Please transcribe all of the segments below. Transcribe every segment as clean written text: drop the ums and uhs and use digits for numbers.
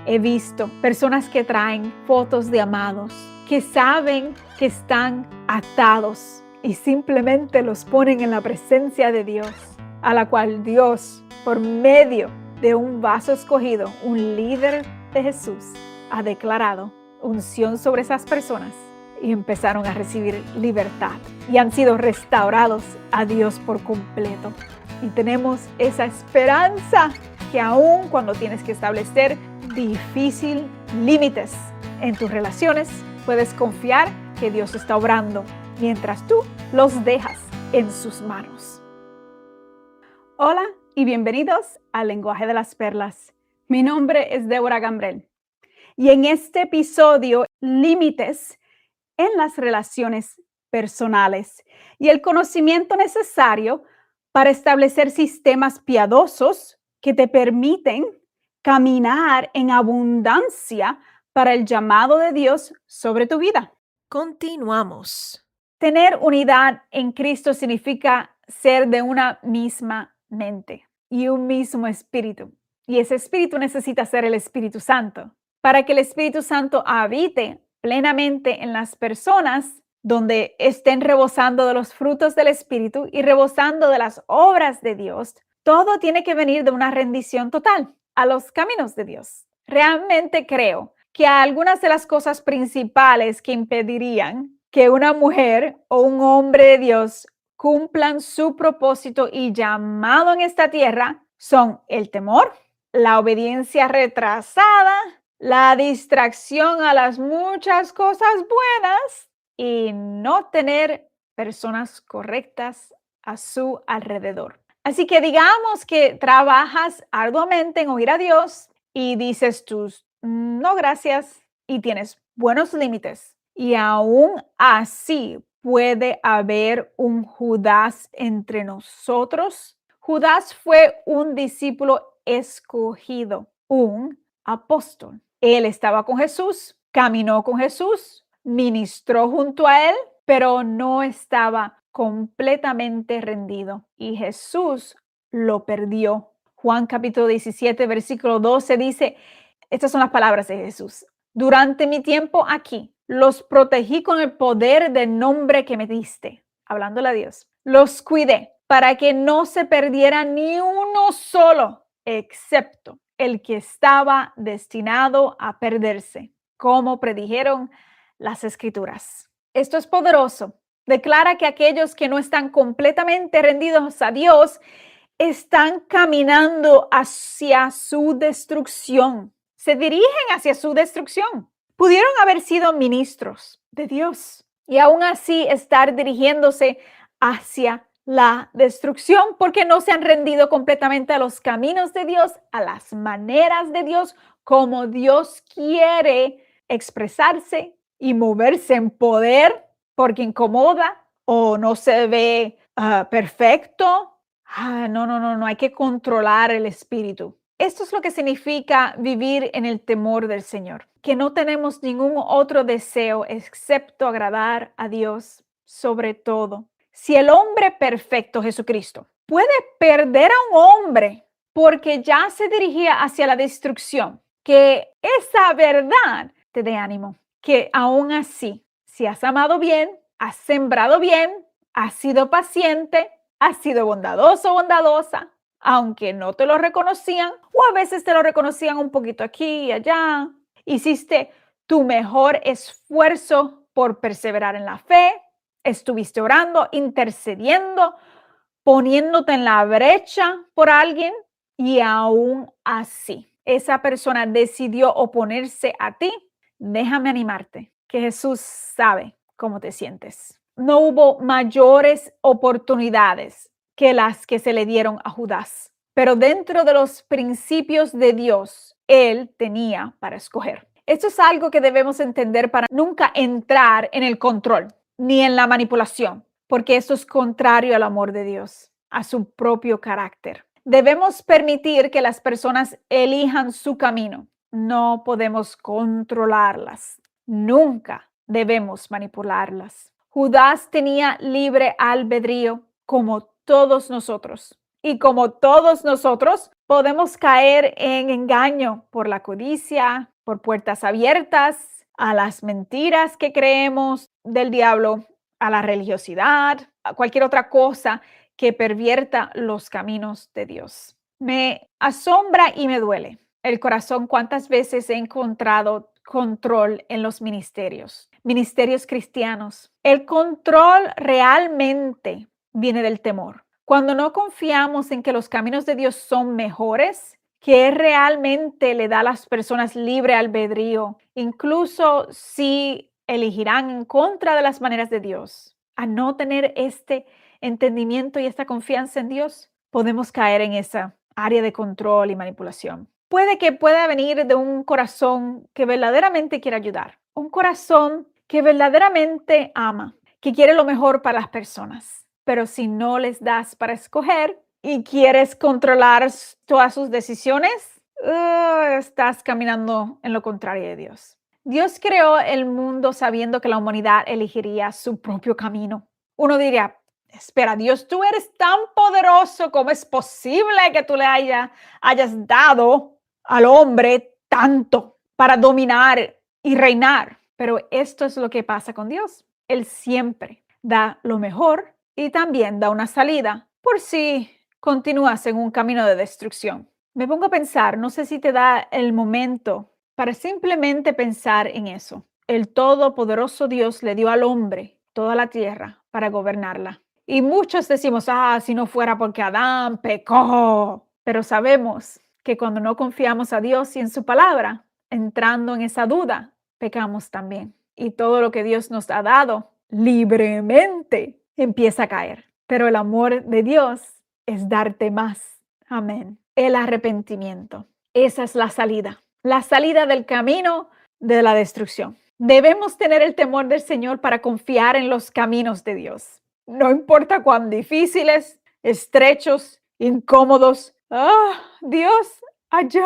He visto personas que traen fotos de amados, que saben que están atados y simplemente los ponen en la presencia de Dios, a la cual Dios, por medio de un vaso escogido, un líder de Jesús, ha declarado unción sobre esas personas y empezaron a recibir libertad y han sido restaurados a Dios por completo. Y tenemos esa esperanza que aun cuando tienes que establecer difíciles límites en tus relaciones, puedes confiar que Dios está obrando mientras tú los dejas en sus manos. Hola y bienvenidos al Lenguaje de las Perlas. Mi nombre es Débora Gambrell y en este episodio, límites en las relaciones personales y el conocimiento necesario para establecer sistemas piadosos que te permiten caminar en abundancia para el llamado de Dios sobre tu vida. Continuamos. Tener unidad en Cristo significa ser de una misma mente y un mismo espíritu. Y ese espíritu necesita ser el Espíritu Santo. Para que el Espíritu Santo habite plenamente en las personas, donde estén rebosando de los frutos del Espíritu y rebosando de las obras de Dios, todo tiene que venir de una rendición total a los caminos de Dios. Realmente creo que algunas de las cosas principales que impedirían que una mujer o un hombre de Dios cumplan su propósito y llamado en esta tierra son el temor, la obediencia retrasada, la distracción a las muchas cosas buenas y no tener personas correctas a su alrededor. Así que digamos que trabajas arduamente en oír a Dios y dices tú, no gracias, y tienes buenos límites. Y aún así puede haber un Judas entre nosotros. Judas fue un discípulo escogido, un apóstol. Él estaba con Jesús, caminó con Jesús, ministró junto a él, pero no estaba completamente rendido y Jesús lo perdió. Juan capítulo 17, versículo 12 dice, estas son las palabras de Jesús. Durante mi tiempo aquí, los protegí con el poder del nombre que me diste. Hablándole a Dios. Los cuidé para que no se perdiera ni uno solo, excepto el que estaba destinado a perderse, como predijeron las Escrituras. Esto es poderoso. Declara que aquellos que no están completamente rendidos a Dios están caminando hacia su destrucción. Se dirigen hacia su destrucción. Pudieron haber sido ministros de Dios y aún así estar dirigiéndose hacia la destrucción porque no se han rendido completamente a los caminos de Dios, a las maneras de Dios, como Dios quiere expresarse y moverse en poder porque incomoda o no se ve perfecto. No, hay que controlar el espíritu. Esto es lo que significa vivir en el temor del Señor, que no tenemos ningún otro deseo excepto agradar a Dios sobre todo. Si el hombre perfecto, Jesucristo, puede perder a un hombre porque ya se dirigía hacia la destrucción, que esa verdad te dé ánimo, que aún así, si has amado bien, has sembrado bien, has sido paciente, has sido bondadoso, bondadosa, aunque no te lo reconocían o a veces te lo reconocían un poquito aquí y allá. Hiciste tu mejor esfuerzo por perseverar en la fe, estuviste orando, intercediendo, poniéndote en la brecha por alguien y aún así esa persona decidió oponerse a ti. Déjame animarte, que Jesús sabe cómo te sientes. No hubo mayores oportunidades que las que se le dieron a Judas, pero dentro de los principios de Dios, él tenía para escoger. Esto es algo que debemos entender para nunca entrar en el control ni en la manipulación, porque eso es contrario al amor de Dios, a su propio carácter. Debemos permitir que las personas elijan su camino. No podemos controlarlas. Nunca debemos manipularlas. Judas tenía libre albedrío como todos nosotros. Y como todos nosotros, Podemos caer en engaño por la codicia, por puertas abiertas, a las mentiras que creemos del diablo, a la religiosidad, a cualquier otra cosa que pervierta los caminos de Dios. Me asombra y me duele el corazón cuántas veces he encontrado control en los ministerios cristianos. El control realmente viene del temor. Cuando no confiamos en que los caminos de Dios son mejores, que Él realmente le da a las personas libre albedrío, incluso si elegirán en contra de las maneras de Dios, a no tener este entendimiento y esta confianza en Dios, podemos caer en esa área de control y manipulación. Pueda venir de un corazón que verdaderamente quiere ayudar, un corazón que verdaderamente ama, que quiere lo mejor para las personas. Pero si no les das para escoger y quieres controlar todas sus decisiones, estás caminando en lo contrario de Dios. Dios creó el mundo sabiendo que la humanidad elegiría su propio camino. Uno diría, espera, Dios, tú eres tan poderoso, ¿cómo es posible que tú le hayas dado al hombre tanto para dominar y reinar? Pero esto es lo que pasa con Dios. Él siempre da lo mejor y también da una salida por si continúas en un camino de destrucción. Me pongo a pensar, no sé si te da el momento para simplemente pensar en eso. El todopoderoso Dios le dio al hombre toda la tierra para gobernarla. Y muchos decimos, si no fuera porque Adán pecó. Pero sabemos que cuando no confiamos a Dios y en su palabra, entrando en esa duda, pecamos también. Y todo lo que Dios nos ha dado libremente empieza a caer. Pero el amor de Dios es darte más. Amén. El arrepentimiento. Esa es la salida del camino de la destrucción. Debemos tener el temor del Señor para confiar en los caminos de Dios. No importa cuán difíciles, estrechos, incómodos. Dios, allá,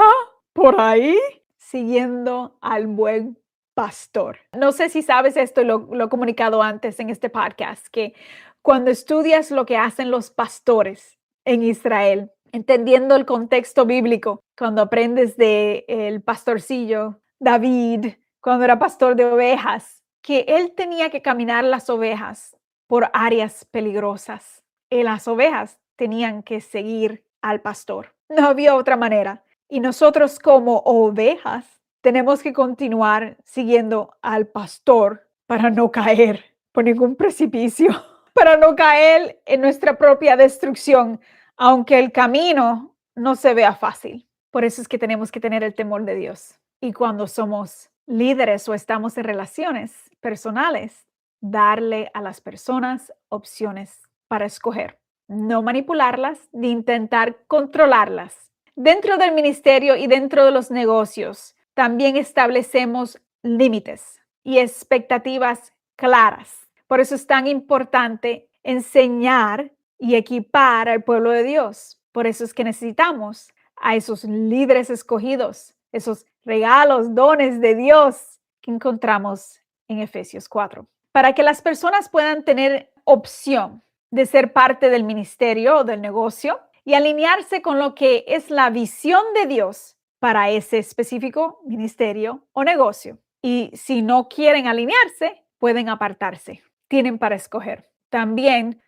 por ahí, siguiendo al buen pastor. No sé si sabes esto, lo he comunicado antes en este podcast, que cuando estudias lo que hacen los pastores en Israel, entendiendo el contexto bíblico, cuando aprendes del pastorcillo David, cuando era pastor de ovejas, que él tenía que caminar las ovejas por áreas peligrosas. Y las ovejas tenían que seguir al pastor. No había otra manera. Y nosotros como ovejas tenemos que continuar siguiendo al pastor para no caer por ningún precipicio, para no caer en nuestra propia destrucción, aunque el camino no se vea fácil. Por eso es que tenemos que tener el temor de Dios. Y cuando somos líderes o estamos en relaciones personales, darle a las personas opciones para escoger. No manipularlas ni intentar controlarlas. Dentro del ministerio y dentro de los negocios, también establecemos límites y expectativas claras. Por eso es tan importante enseñar y equipar al pueblo de Dios. Por eso es que necesitamos a esos líderes escogidos, esos regalos, dones de Dios que encontramos en Efesios 4. Para que las personas puedan tener opción de ser parte del ministerio o del negocio y alinearse con lo que es la visión de Dios para ese específico ministerio o negocio. Y si no quieren alinearse, pueden apartarse. Tienen para escoger. También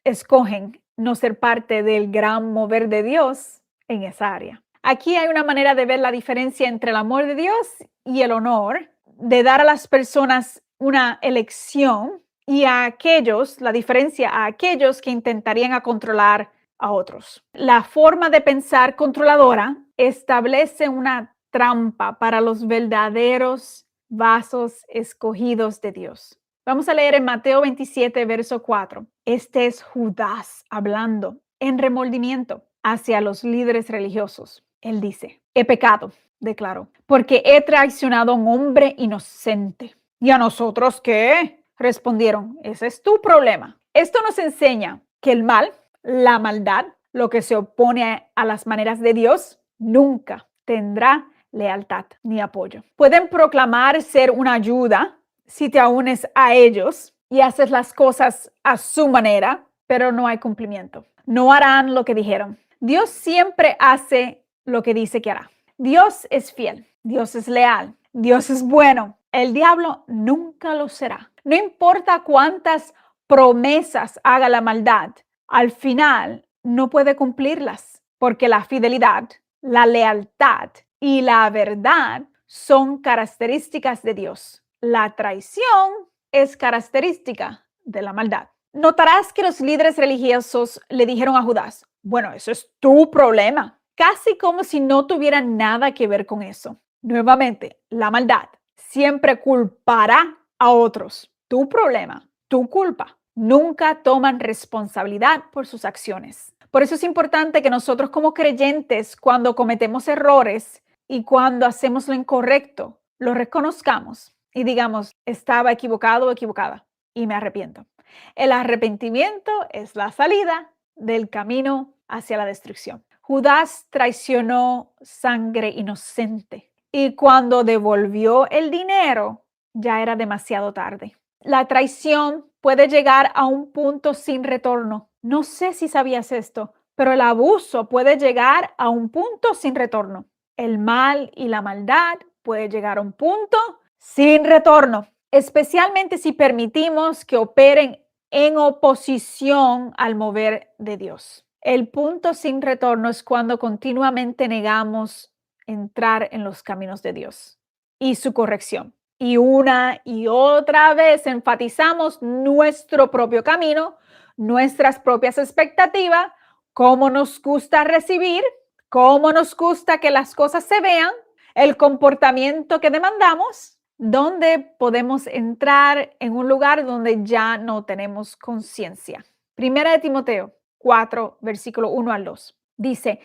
escogen no ser parte del gran mover de Dios en esa área. Aquí hay una manera de ver la diferencia entre el amor de Dios y el honor, de dar a las personas una elección y la diferencia a aquellos que intentarían controlar a otros. La forma de pensar controladora establece una trampa para los verdaderos vasos escogidos de Dios. Vamos a leer en Mateo 27, verso 4. Este es Judas hablando en remordimiento hacia los líderes religiosos. Él dice, he pecado, declaró, porque he traicionado a un hombre inocente. ¿Y a nosotros qué? Respondieron, ese es tu problema. Esto nos enseña que el mal, la maldad, lo que se opone a las maneras de Dios, nunca tendrá lealtad ni apoyo. Pueden proclamar ser una ayuda si te unes a ellos y haces las cosas a su manera, pero no hay cumplimiento. No harán lo que dijeron. Dios siempre hace lo que dice que hará. Dios es fiel, Dios es leal, Dios es bueno. El diablo nunca lo será. No importa cuántas promesas haga la maldad, al final no puede cumplirlas, porque la fidelidad, la lealtad y la verdad son características de Dios. La traición es característica de la maldad. Notarás que los líderes religiosos le dijeron a Judas, bueno, eso es tu problema, casi como si no tuviera nada que ver con eso. Nuevamente, la maldad siempre culpará a otros. Tu problema, tu culpa. Nunca toman responsabilidad por sus acciones. Por eso es importante que nosotros como creyentes, cuando cometemos errores y cuando hacemos lo incorrecto, lo reconozcamos y digamos, estaba equivocado o equivocada y me arrepiento. El arrepentimiento es la salida del camino hacia la destrucción. Judas traicionó sangre inocente y cuando devolvió el dinero ya era demasiado tarde. La traición puede llegar a un punto sin retorno. No sé si sabías esto, pero el abuso puede llegar a un punto sin retorno. El mal y la maldad puede llegar a un punto sin retorno, especialmente si permitimos que operen en oposición al mover de Dios. El punto sin retorno es cuando continuamente negamos entrar en los caminos de Dios y su corrección. Y una y otra vez enfatizamos nuestro propio camino, nuestras propias expectativas, cómo nos gusta recibir, cómo nos gusta que las cosas se vean, el comportamiento que demandamos, donde podemos entrar en un lugar donde ya no tenemos conciencia. Primera de Timoteo 4, versículo 1 al 2. Dice,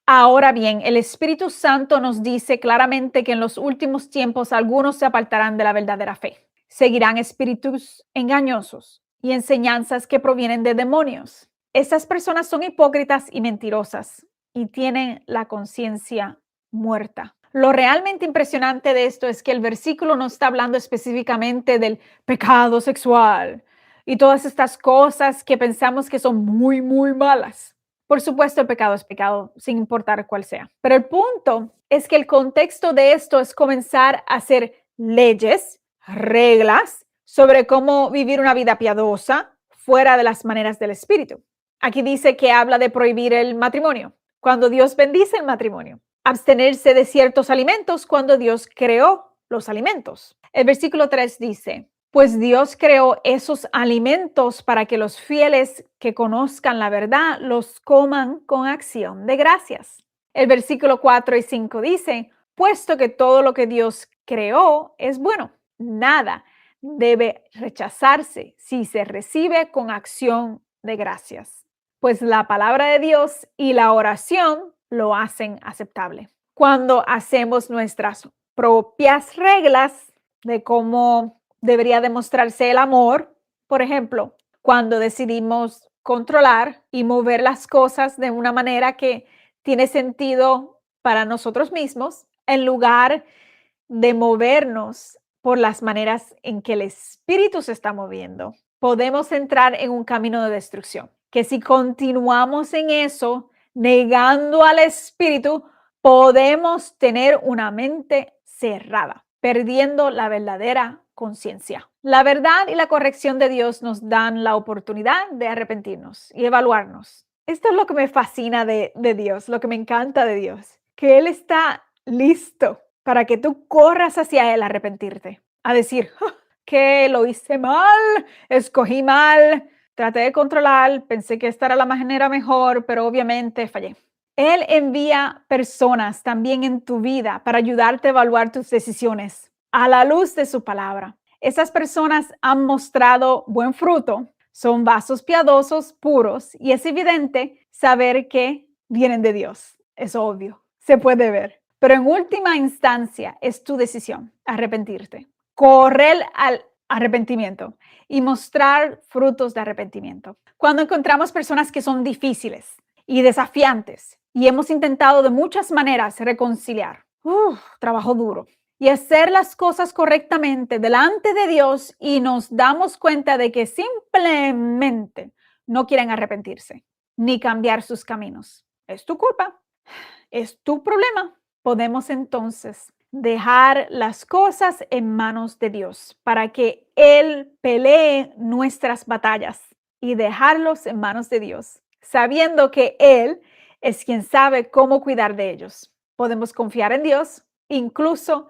ahora bien, el Espíritu Santo nos dice claramente que en los últimos tiempos algunos se apartarán de la verdadera fe. Seguirán espíritus engañosos y enseñanzas que provienen de demonios. Estas personas son hipócritas y mentirosas y tienen la conciencia muerta. Lo realmente impresionante de esto es que el versículo no está hablando específicamente del pecado sexual y todas estas cosas que pensamos que son muy, muy malas. Por supuesto, el pecado es pecado, sin importar cuál sea. Pero el punto es que el contexto de esto es comenzar a hacer leyes, reglas sobre cómo vivir una vida piadosa fuera de las maneras del Espíritu. Aquí dice que habla de prohibir el matrimonio, cuando Dios bendice el matrimonio. Abstenerse de ciertos alimentos cuando Dios creó los alimentos. El versículo 3 dice, pues Dios creó esos alimentos para que los fieles que conozcan la verdad los coman con acción de gracias. El versículo 4 y 5 dice, puesto que todo lo que Dios creó es bueno, nada debe rechazarse si se recibe con acción de gracias. Pues la palabra de Dios y la oración lo hacen aceptable. Cuando hacemos nuestras propias reglas de cómo debería demostrarse el amor, por ejemplo, cuando decidimos controlar y mover las cosas de una manera que tiene sentido para nosotros mismos, en lugar de movernos por las maneras en que el espíritu se está moviendo, podemos entrar en un camino de destrucción. Que si continuamos en eso, negando al espíritu, podemos tener una mente cerrada, perdiendo la verdadera conciencia. La verdad y la corrección de Dios nos dan la oportunidad de arrepentirnos y evaluarnos. Esto es lo que me fascina de Dios, lo que me encanta de Dios, que Él está listo para que tú corras hacia Él a arrepentirte, a decir, que lo hice mal, escogí mal, traté de controlar, pensé que esta era la manera mejor, pero obviamente fallé. Él envía personas también en tu vida para ayudarte a evaluar tus decisiones a la luz de su palabra. Esas personas han mostrado buen fruto, son vasos piadosos, puros, y es evidente saber que vienen de Dios. Es obvio, se puede ver. Pero en última instancia es tu decisión arrepentirte, correr al arrepentimiento y mostrar frutos de arrepentimiento. Cuando encontramos personas que son difíciles y desafiantes y hemos intentado de muchas maneras reconciliar, trabajo duro, y hacer las cosas correctamente delante de Dios y nos damos cuenta de que simplemente no quieren arrepentirse ni cambiar sus caminos. es tu culpa, es tu problema. Podemos entonces dejar las cosas en manos de Dios para que Él pelee nuestras batallas y dejarlos en manos de Dios, sabiendo que Él es quien sabe cómo cuidar de ellos. Podemos confiar en Dios, incluso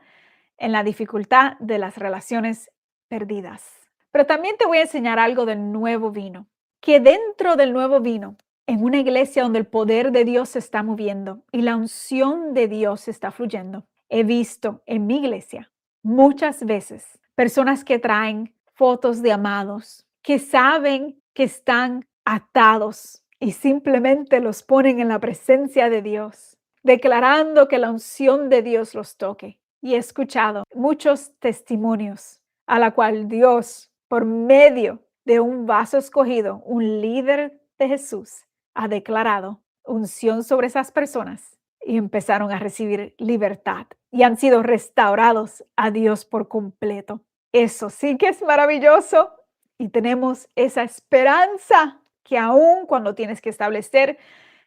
en la dificultad de las relaciones perdidas. Pero también te voy a enseñar algo del nuevo vino, que dentro del nuevo vino, en una iglesia donde el poder de Dios se está moviendo y la unción de Dios está fluyendo, he visto en mi iglesia muchas veces personas que traen fotos de amados, que saben que están atados y simplemente los ponen en la presencia de Dios, declarando que la unción de Dios los toque. Y he escuchado muchos testimonios a la cual Dios, por medio de un vaso escogido, un líder de Jesús, ha declarado unción sobre esas personas y empezaron a recibir libertad y han sido restaurados a Dios por completo. Eso sí que es maravilloso y tenemos esa esperanza que aun cuando tienes que establecer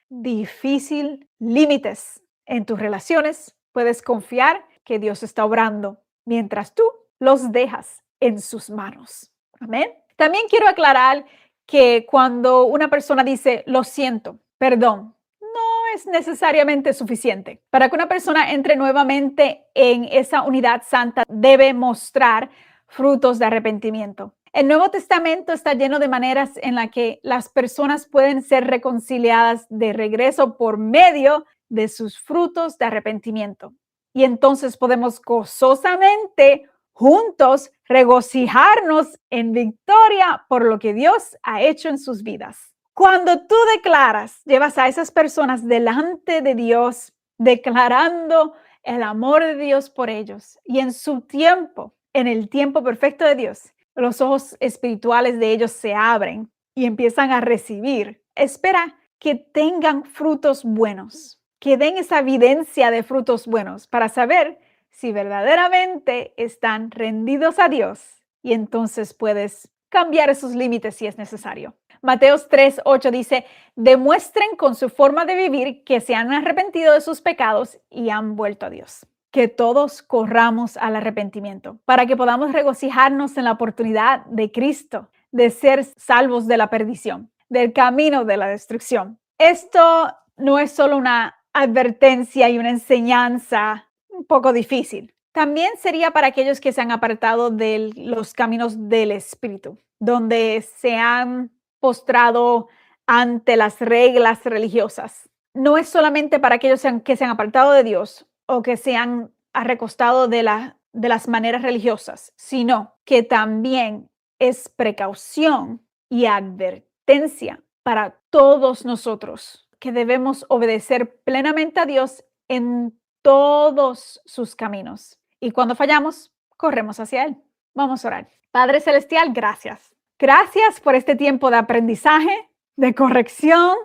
difícil límites en tus relaciones, puedes confiar que Dios está obrando mientras tú los dejas en sus manos. Amén. También quiero aclarar que cuando una persona dice, lo siento, perdón, no es necesariamente suficiente. Para que una persona entre nuevamente en esa unidad santa, debe mostrar frutos de arrepentimiento. El Nuevo Testamento está lleno de maneras en las que las personas pueden ser reconciliadas de regreso por medio de sus frutos de arrepentimiento. Y entonces podemos gozosamente juntos regocijarnos en victoria por lo que Dios ha hecho en sus vidas. Cuando tú declaras, llevas a esas personas delante de Dios, declarando el amor de Dios por ellos y en su tiempo, en el tiempo perfecto de Dios, los ojos espirituales de ellos se abren y empiezan a recibir. Espera que tengan frutos buenos, que den esa evidencia de frutos buenos para saber si verdaderamente están rendidos a Dios y entonces puedes cambiar esos límites si es necesario. Mateos 3:8 dice, demuestren con su forma de vivir que se han arrepentido de sus pecados y han vuelto a Dios. Que todos corramos al arrepentimiento para que podamos regocijarnos en la oportunidad de Cristo, de ser salvos de la perdición, del camino de la destrucción. Esto no es solo una advertencia y una enseñanza un poco difícil. También sería para aquellos que se han apartado de los caminos del Espíritu, donde se han postrado ante las reglas religiosas. No es solamente para aquellos que se han apartado de Dios o que se han recostado de las maneras religiosas, sino que también es precaución y advertencia para todos nosotros que debemos obedecer plenamente a Dios en todos sus caminos. Y cuando fallamos, corremos hacia Él. Vamos a orar. Padre Celestial, gracias. Gracias por este tiempo de aprendizaje, de corrección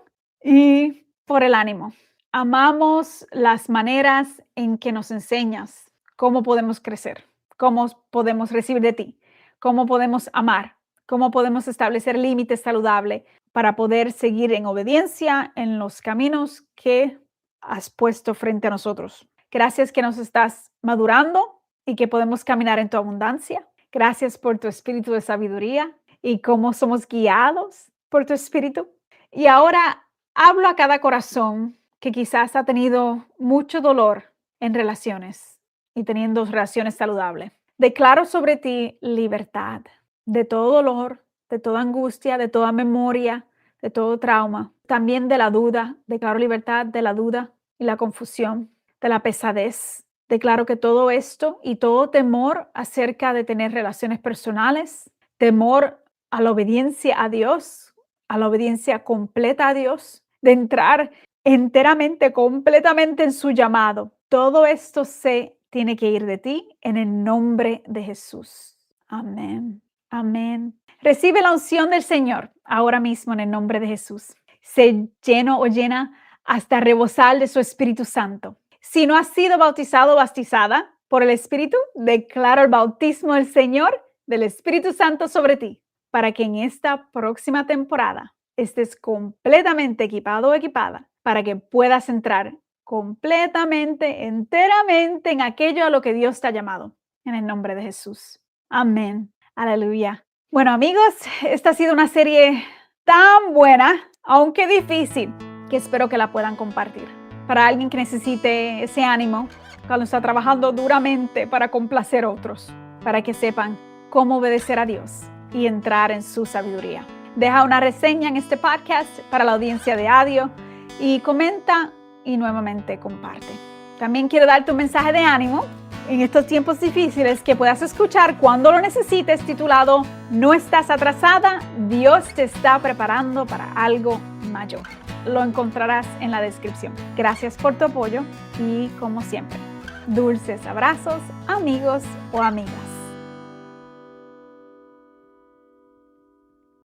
y por el ánimo. Amamos las maneras en que nos enseñas cómo podemos crecer, cómo podemos recibir de ti, cómo podemos amar, cómo podemos establecer límites saludables para poder seguir en obediencia en los caminos que has puesto frente a nosotros. Gracias que nos estás madurando y que podemos caminar en tu abundancia. Gracias por tu espíritu de sabiduría y cómo somos guiados por tu espíritu. Y ahora hablo a cada corazón que quizás ha tenido mucho dolor en relaciones y teniendo relaciones saludables. Declaro sobre ti libertad de todo dolor, de toda angustia, de toda memoria, de todo trauma. También de la duda. Declaro libertad de la duda y la confusión, de la pesadez. Declaro que todo esto y todo temor acerca de tener relaciones personales, temor a la obediencia a Dios, a la obediencia completa a Dios, de entrar enteramente, completamente en su llamado. Todo esto se tiene que ir de ti en el nombre de Jesús. Amén. Amén. Recibe la unción del Señor ahora mismo en el nombre de Jesús. Sé lleno o llena hasta rebosar de su Espíritu Santo. Si no has sido bautizado o bautizada por el Espíritu, declaro el bautismo del Señor, del Espíritu Santo sobre ti, para que en esta próxima temporada estés completamente equipado o equipada para que puedas entrar completamente, enteramente en aquello a lo que Dios te ha llamado. En el nombre de Jesús. Amén. Aleluya. Bueno, amigos, esta ha sido una serie tan buena, aunque difícil, que espero que la puedan compartir. Para alguien que necesite ese ánimo cuando está trabajando duramente para complacer a otros, para que sepan cómo obedecer a Dios y entrar en su sabiduría. Deja una reseña en este podcast para la audiencia de audio y comenta y nuevamente comparte. También quiero darte un mensaje de ánimo en estos tiempos difíciles que puedas escuchar cuando lo necesites, titulado No estás atrasada, Dios te está preparando para algo mayor. Lo encontrarás en la descripción. Gracias por tu apoyo y, como siempre, dulces abrazos, amigos o amigas.